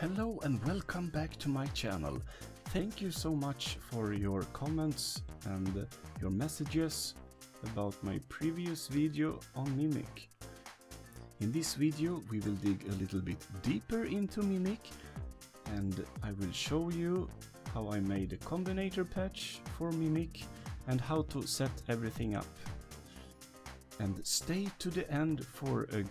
Hello and welcome back to my channel. Thank you so much for your comments and your messages about my previous video on Mimic. In this video we will dig a little bit deeper into Mimic and I will show you how I made a Combinator patch for Mimic and how to set everything up. And stay to the end for a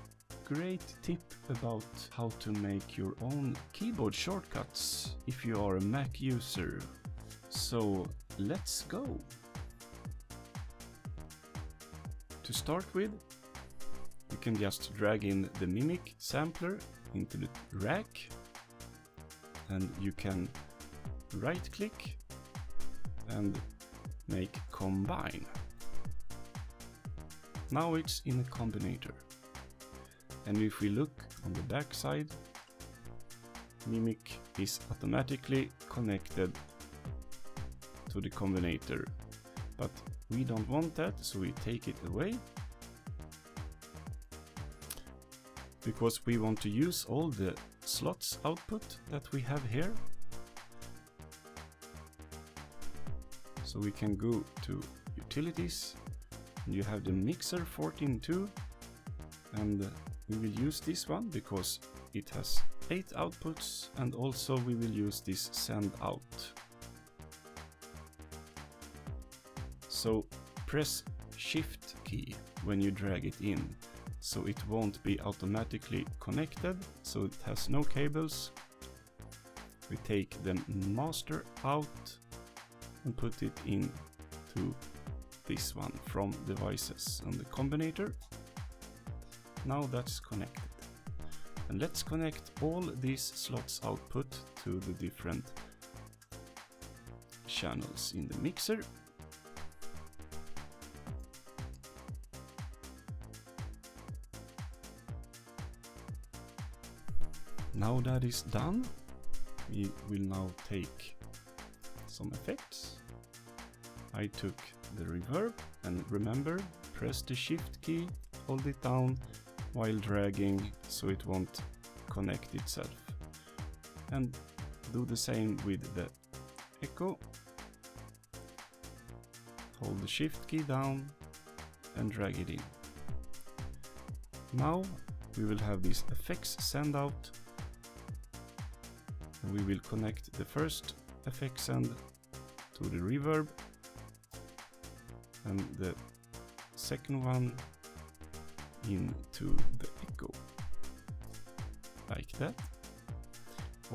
great tip about how to make your own keyboard shortcuts if you are a Mac user. So let's go! To start with, you can just drag in the Mimic sampler into the rack and you can right click and make combine. Now it's in a Combinator. And if we look on the back side, Mimic is automatically connected to the Combinator. But we don't want that, so we take it away. Because we want to use all the slots output that we have here. So we can go to Utilities, and you have the Mixer 14.2, and we will use this one because it has 8 outputs, and also we will use this send out. So press Shift key when you drag it in, so it won't be automatically connected, so it has no cables. We take the master out and put it into this one from devices on the Combinator. Now that's connected. And let's connect all these slots output to the different channels in the mixer. Now that is done, we will now take some effects. I took the reverb, and remember, press the Shift key, hold it down while dragging so it won't connect itself. And do the same with the echo. Hold the Shift key down and drag it in. Now we will have this effects send out, and we will connect the first effect send to the reverb and the second one into the echo, like that.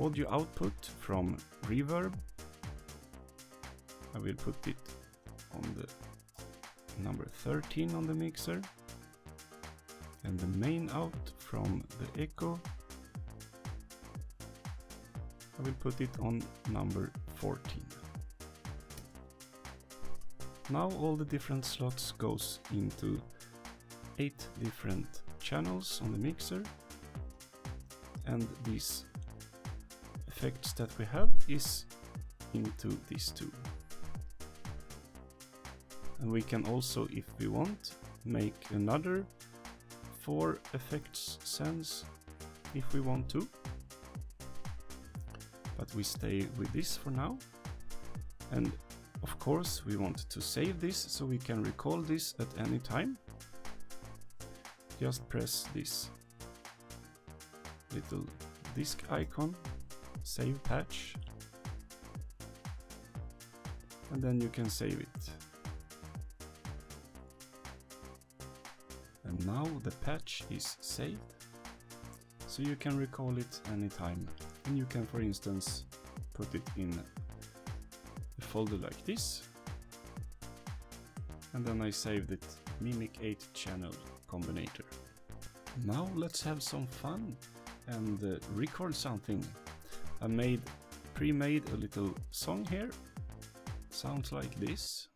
Audio output from reverb, I will put it on the number 13 on the mixer, and the main out from the echo, I will put it on number 14. Now all the different slots goes into 8 different channels on the mixer, and these effects that we have is into these two. And we can also, if we want, make another 4 effects sends if we want to, but we stay with this for now. And of course we want to save this so we can recall this at any time. Just press this little disk icon, save patch, and then you can save it. And now the patch is saved, so you can recall it anytime. And you can, for instance, put it in a folder like this, and then I saved it Mimic 8 channel Combinator. Now let's have some fun and record something. I pre-made a little song here. Sounds like this.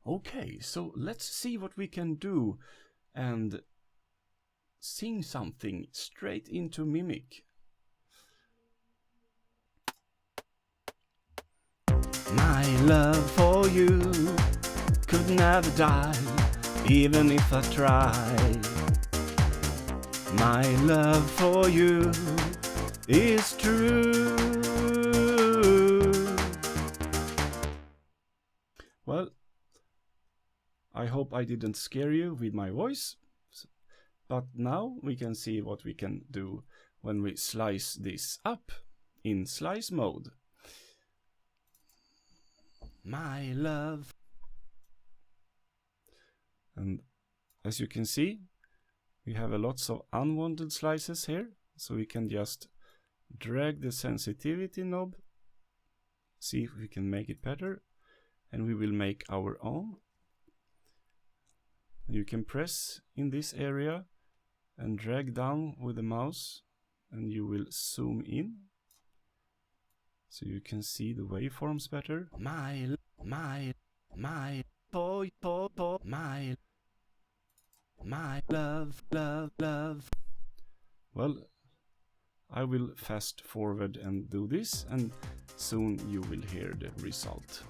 Okay, so let's see what we can do and sing something straight into Mimic. My love for you could never die, even if I tried. My love for you is true. Well, I hope I didn't scare you with my voice, but now we can see what we can do when we slice this up in slice mode. My love. And as you can see, we have a lots of unwanted slices here, so we can just drag the sensitivity knob, see if we can make it better, and we will make our own. You can press in this area and drag down with the mouse, and you will zoom in so you can see the waveforms better. My love. Well, I will fast forward and do this, and soon you will hear the result.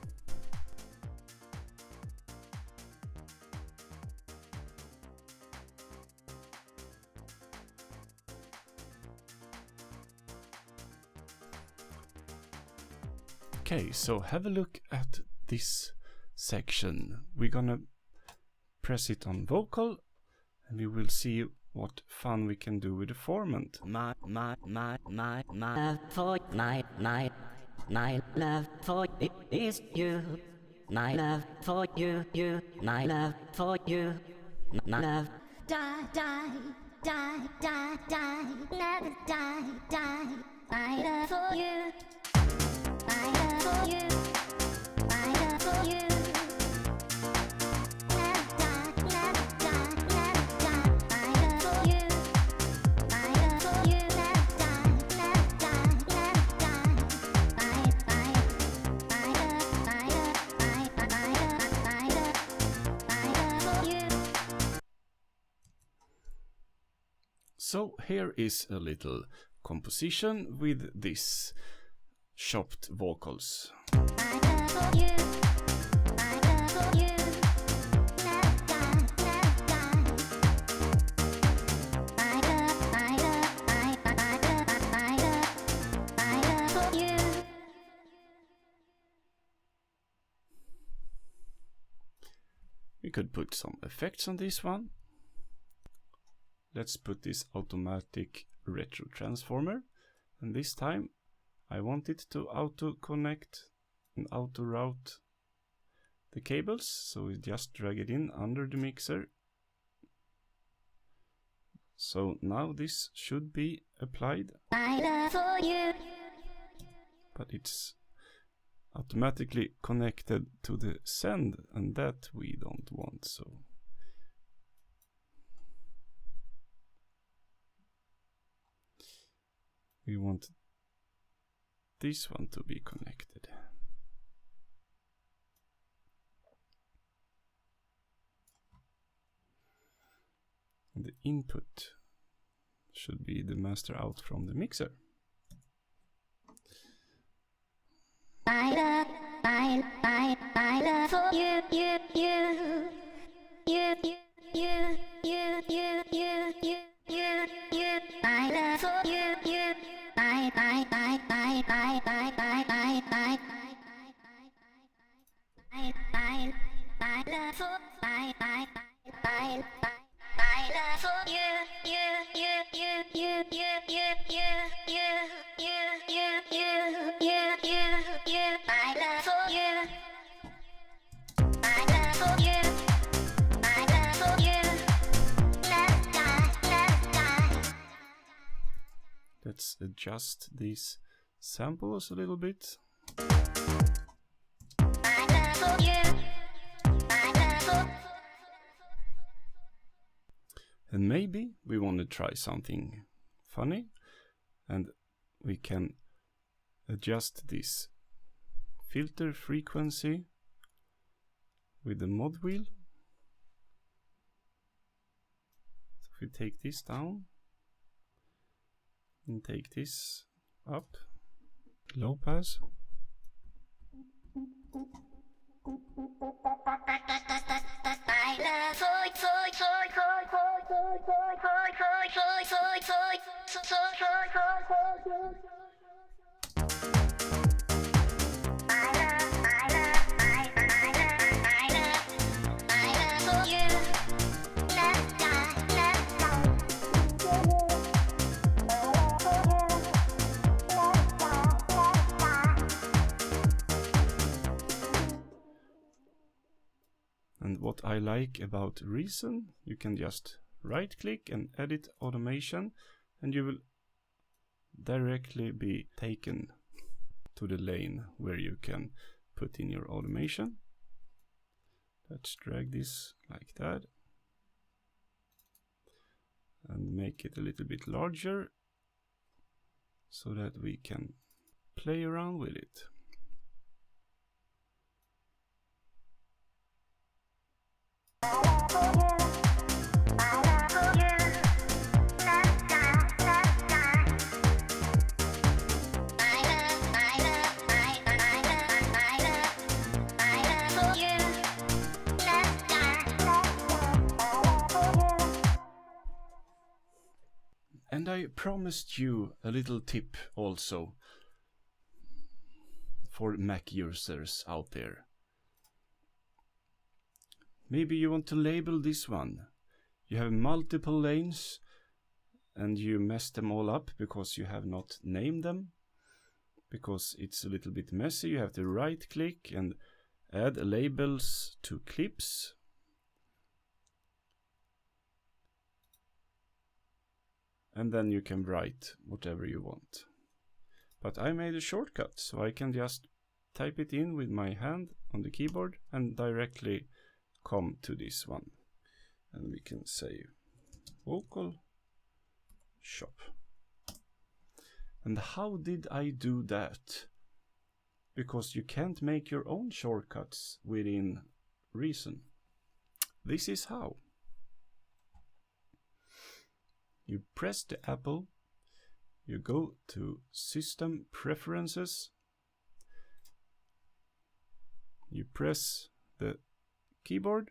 Okay, so have a look at this section. We're gonna press it on vocal, and we will see what fun we can do with the formant. My love for my love for it is you. My love for you, my love for you, my love. Die, never die. My love for you. My love for you, my love for you. Never die. My love for you, my love for you. Never die. My love for you. So here is a little composition with this chopped vocals. My love for you, my love for you. Never die. My love for you. We could put some effects on this one. Let's put this automatic retro transformer, and this time I want it to auto connect and auto route the cables, so we just drag it in under the mixer. So now this should be applied. My love for you. But it's automatically connected to the send, and that we don't want, so we want this one to be connected. And the input should be the master out from the mixer. My love for you. My love for you. My love for Let's adjust these samples a little bit. And maybe we want to try something funny, and we can adjust this filter frequency with the mod wheel. If we take this down and take this up, low pass. And what I like about Reason, you can just right click and edit automation, and you will directly be taken to the lane where you can put in your automation. Let's drag this like that and make it a little bit larger so that we can play around with it. And I promised you a little tip also for Mac users out there. Maybe you want to label this one. You have multiple lanes and you mess them all up because you have not named them. Because it's a little bit messy, you have to right click and add labels to clips. And then you can write whatever you want. But I made a shortcut, so I can just type it in with my hand on the keyboard and directly come to this one. And we can say vocal shop. And how did I do that? Because you can't make your own shortcuts within Reason. This is how. You press the apple, you go to System Preferences, you press the keyboard,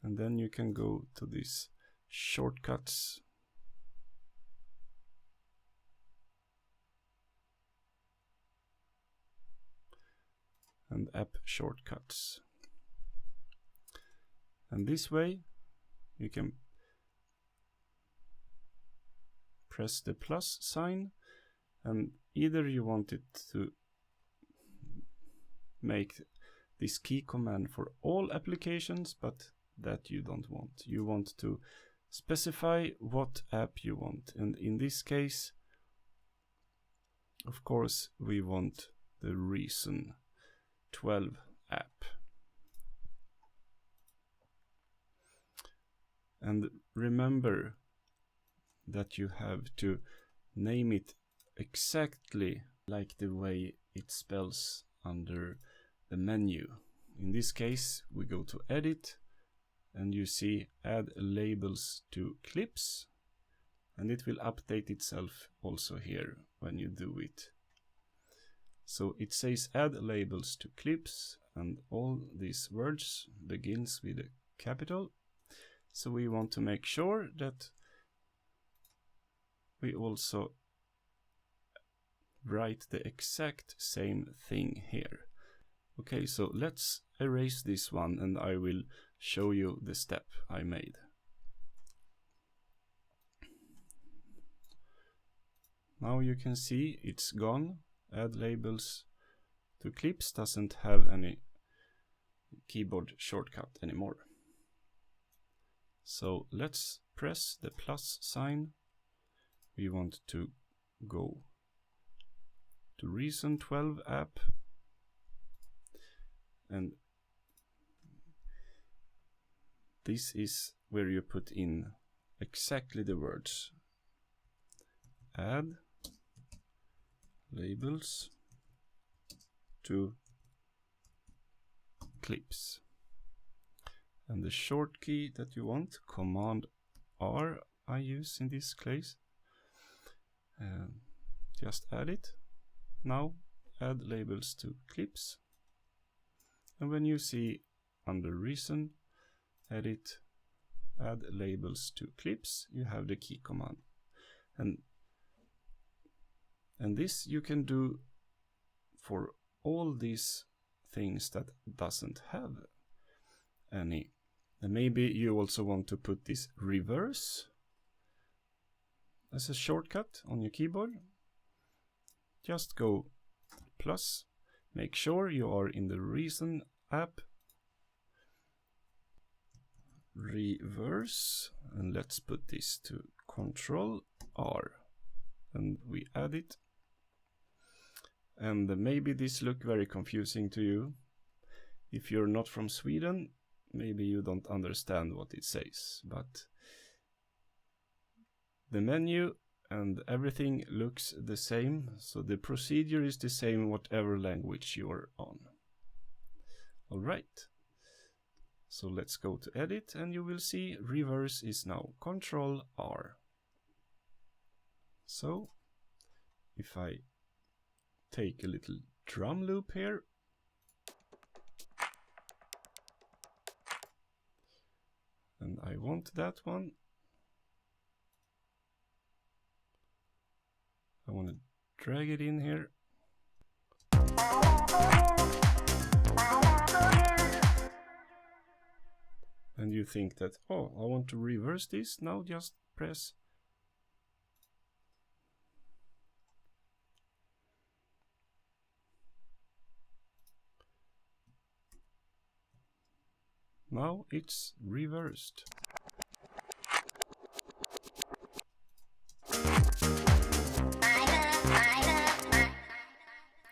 and then you can go to these shortcuts. And app shortcuts. And this way you can press the plus sign, and either you want it to make this key command for all applications, but that you don't want. You want to specify what app you want, and in this case, of course, we want the Reason 12 app. And remember that you have to name it exactly like the way it spells under the menu. In this case, we go to Edit, and you see Add Labels to Clips, and it will update itself also here when you do it. So it says Add Labels to Clips, and all these words begins with a capital. So we want to make sure that we also write the exact same thing here. Okay, so let's erase this one and I will show you the step I made. Now you can see it's gone. Add labels to clips doesn't have any keyboard shortcut anymore. So let's press the plus sign. We want to go to Reason 12 app, and this is where you put in exactly the words. Add labels to clips. And the short key that you want, Command R, I use in this case. Just add it. Now add labels to clips. And when you see under Reason, Edit, Add labels to clips, you have the key command. And this you can do for all these things that doesn't have any. And maybe you also want to put this reverse as a shortcut on your keyboard. Just go plus, make sure you are in the Reason app, reverse, and let's put this to Control R, and we add it. And maybe this look very confusing to you. If you're not from Sweden, maybe you don't understand what it says, but the menu and everything looks the same, so the procedure is the same whatever language you're on. Alright, so let's go to Edit, and you will see reverse is now Control R. So if I take a little drum loop here, and I want that one, I want to drag it in here. And you think that, oh, I want to reverse this. Now just press. Now it's reversed.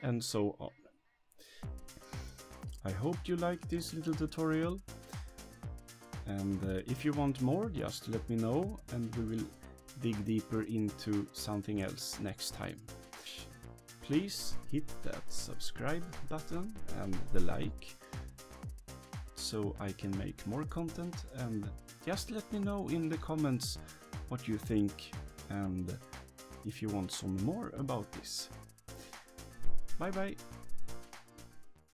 And so on. I hope you liked this little tutorial, and if you want more, just let me know and we will dig deeper into something else next time. Please hit that subscribe button and the like so I can make more content, and just let me know in the comments what you think and if you want some more about this. Bye bye!